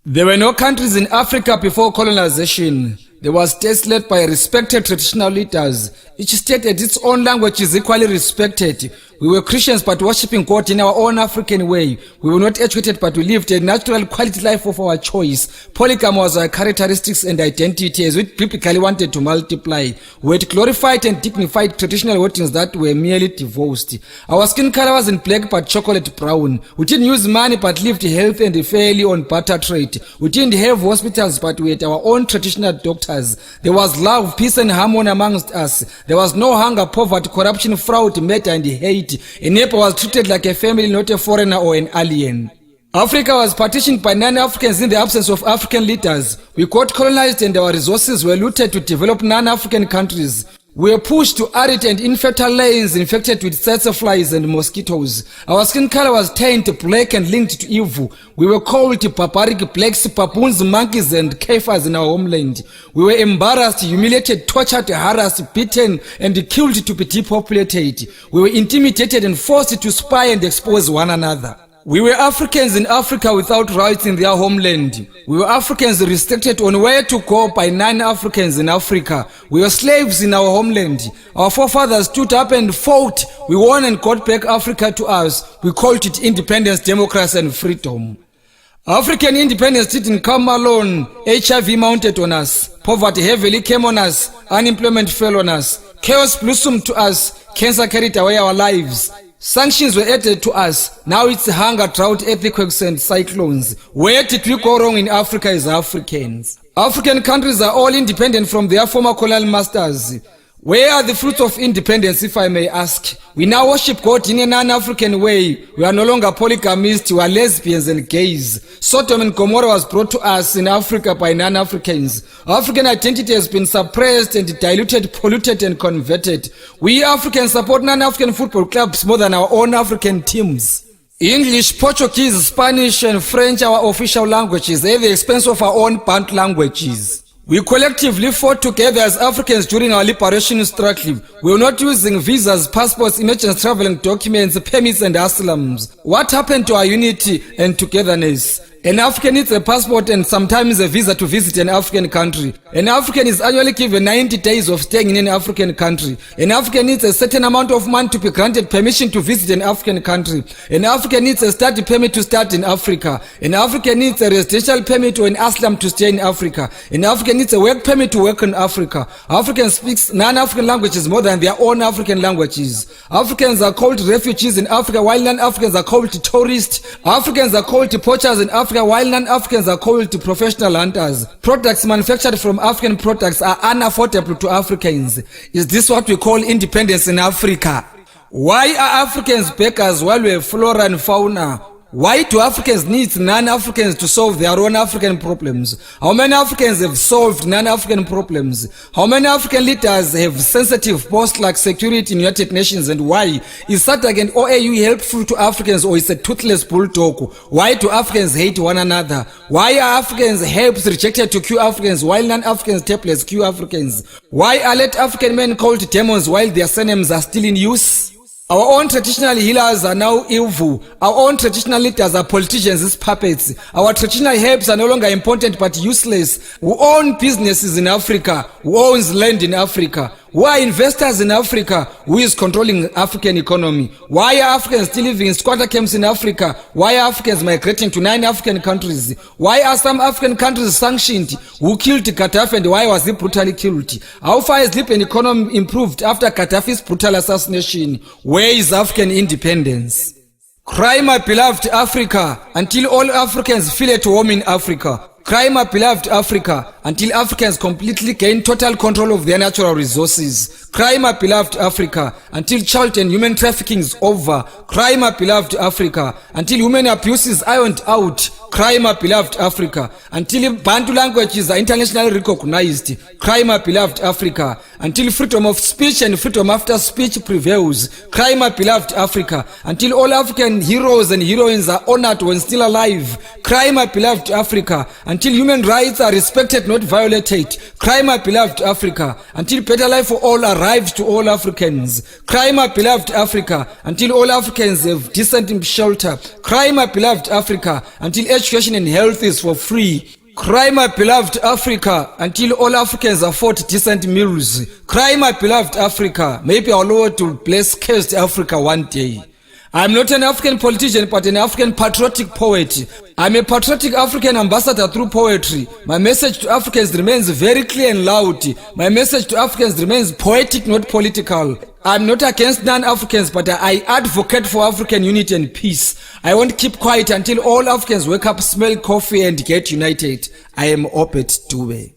There were no countries in Africa before colonization. There was states led by respected traditional leaders. Each state had its own language is equally respected. We were Christians but worshipping God in our own African way. We were not educated but we lived a natural quality life of our choice. Polygamy was our characteristics and identity as we biblically wanted to multiply. We had glorified and dignified traditional weddings that were merely divorced. Our skin color wasn't black but chocolate brown. We didn't use money but lived healthy and fairly on barter trade. We didn't have hospitals but we had our own traditional doctors. There was love, peace and harmony amongst us. There was no hunger, poverty, corruption, fraud, murder and hate. A neighbor was treated like a family, not a foreigner or an alien. Africa was partitioned by non-Africans in the absence of African leaders. We got colonized and our resources were looted to develop non-African countries. We were pushed to arid and infertile lands infected with tsetse flies and mosquitoes. Our skin color was tanned black and linked to evil. We were called barbaric blacks, baboons, monkeys and kafirs in our homeland. We were embarrassed, humiliated, tortured, harassed, beaten and killed to be depopulated. We were intimidated and forced to spy and expose one another. We were Africans in Africa without rights in their homeland. We were Africans restricted on where to go by non-Africans in Africa. We were slaves in our homeland. Our forefathers stood up and fought. We won and got back Africa to us. We called it independence, democracy and freedom. African independence didn't come alone. HIV mounted on us. Poverty heavily came on us. Unemployment fell on us. Chaos blossomed to us. Cancer carried away our lives. Sanctions were added to us. Now it's hunger, drought, earthquakes and cyclones. Where did we go wrong in Africa as Africans? African countries are all independent from their former colonial masters. Where are the fruits of independence, if I may ask? We now worship God in a non-African way. We are no longer polygamists, we are lesbians and gays. Sodom and Gomorrah was brought to us in Africa by non-Africans. African identity has been suppressed and diluted, polluted and converted. We Africans support non-African football clubs more than our own African teams. English, Portuguese, Spanish and French are our official languages at the expense of our own Bantu languages. We collectively fought together as Africans during our liberation struggle. We were not using visas, passports, emergency traveling documents, permits and asylums. What happened to our unity and togetherness? An African needs a passport and sometimes a visa to visit an African country. An African is annually given 90 days of staying in an African country. An African needs a certain amount of money to be granted permission to visit an African country. An African needs a study permit to start in Africa. An African needs a residential permit or an asylum to stay in Africa. An African needs a work permit to work in Africa. African speaks non-African languages more than their own African languages. Africans are called refugees in Africa while non-Africans are called tourists. Africans are called poachers in Africa while non-Africans are called professional hunters. Products manufactured from African products are unaffordable to Africans. Is this what we call independence in Africa? Why are Africans beggars while we have flora and fauna? Why do Africans need non-Africans to solve their own African problems? How many Africans have solved non-African problems? How many African leaders have sensitive posts like security in United Nations, and why? Is SADC and OAU helpful to Africans or is a toothless bulldog? Why do Africans hate one another? Why are Africans herbs rejected to cure Africans while non-Africans tablets cure Africans? Why are late African men called demons while their surnames are still in use? Our own traditional healers are now evil. Our own traditional leaders are politicians as puppets. Our traditional herbs are no longer important but useless. Who own businesses in Africa? Who owns land in Africa? Who are investors in Africa? Who is controlling African economy? Why are Africans still living in squatter camps in Africa? Why are Africans migrating to 9 African countries? Why are some African countries sanctioned? Who killed Gaddafi and why was he brutally killed? How far has Libyan economy improved after Gaddafi's brutal assassination? Where is African independence? Cry, my beloved Africa, until all Africans feel at home in Africa. Cry, my beloved Africa, until Africans completely gain total control of their natural resources. Cry, my beloved Africa, until child and human trafficking is over. Cry, my beloved Africa, until human abuse is ironed out. Cry, my beloved Africa, until Bantu languages are internationally recognized. Cry, my beloved Africa, until freedom of speech and freedom after speech prevails. Cry, my beloved Africa, until all African heroes and heroines are honored when still alive. Cry, my beloved Africa, until human rights are respected, not violated. Cry, my beloved Africa, until better life for all are arrived to all Africans. Cry, my beloved Africa, until all Africans have decent shelter. Cry, my beloved Africa, until education and health is for free. Cry, my beloved Africa, until all Africans afford decent meals. Cry, my beloved Africa. Maybe our Lord will bless cursed Africa one day. I'm not an African politician, but an African patriotic poet. I'm a patriotic African ambassador through poetry. My message to Africans remains very clear and loud. My message to Africans remains poetic, not political. I'm not against non-Africans, but I advocate for African unity and peace. I won't keep quiet until all Africans wake up, smell coffee, and get united. I am Obert Dube.